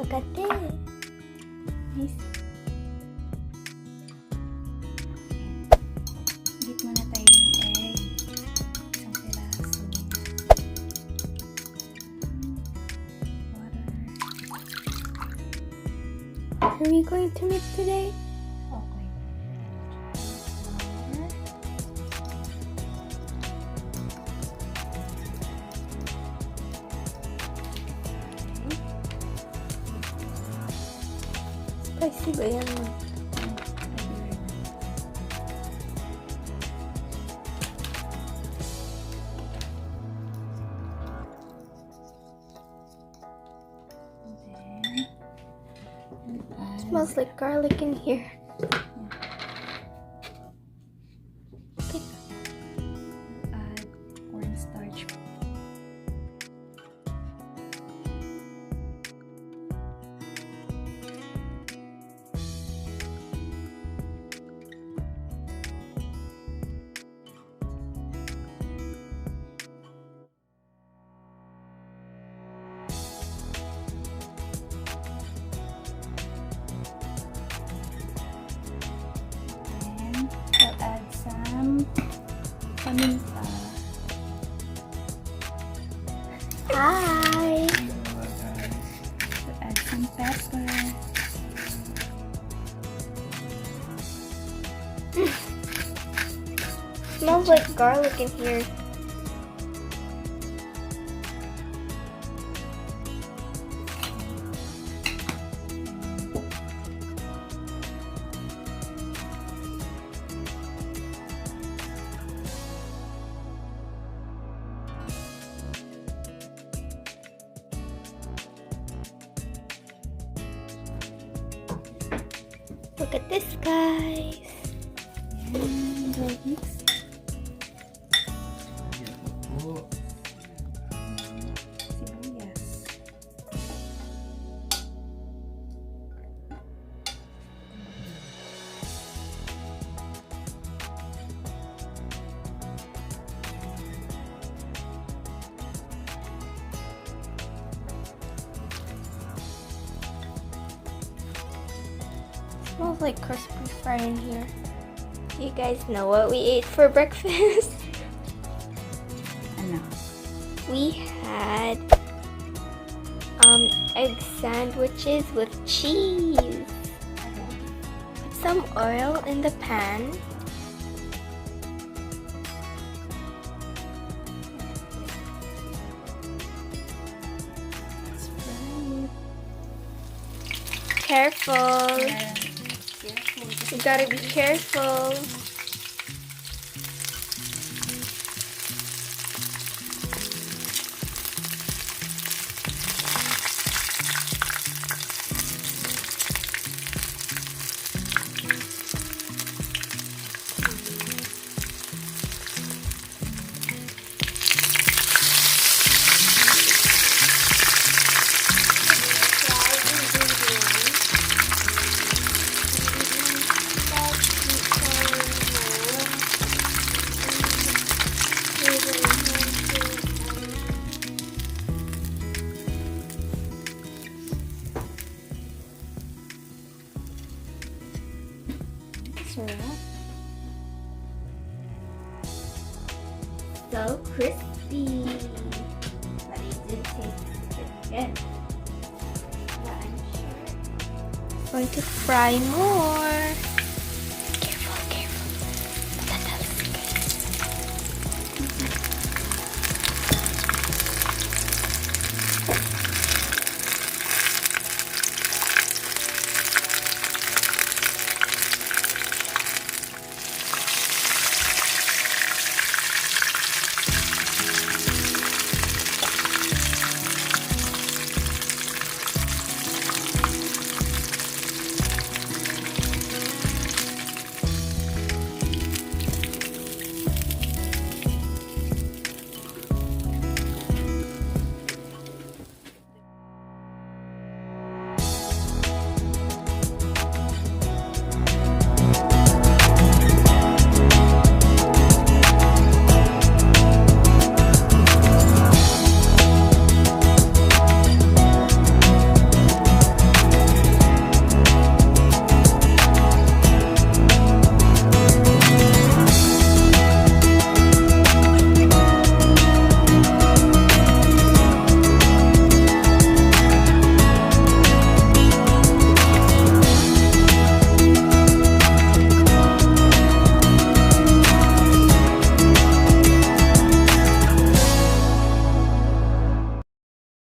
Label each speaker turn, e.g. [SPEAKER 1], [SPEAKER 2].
[SPEAKER 1] Look at this.
[SPEAKER 2] Nice. Higit muna tayo ng egg. Isang piraso. Water.
[SPEAKER 1] Are we going to mix today?
[SPEAKER 2] Okay.
[SPEAKER 1] Spicy ba yan? Smells like garlic in here. Okay.
[SPEAKER 2] Add cornstarch. We'll add some paminta.
[SPEAKER 1] Hi!
[SPEAKER 2] We'll add some pepper.
[SPEAKER 1] Smells like garlic in here. Look at this, guys.
[SPEAKER 2] And we'll mix. Sibuyas.
[SPEAKER 1] Smells like crispy fry in here. You guys know what we ate for breakfast?
[SPEAKER 2] Ano?
[SPEAKER 1] We had egg sandwiches with cheese. Put some oil in the pan.
[SPEAKER 2] Let's fry it.
[SPEAKER 1] Careful.
[SPEAKER 2] Careful.
[SPEAKER 1] You gotta be careful.
[SPEAKER 2] Sarap.
[SPEAKER 1] So crispy. But it did taste good. But I'm sure. Going to fry more. Careful, careful. That's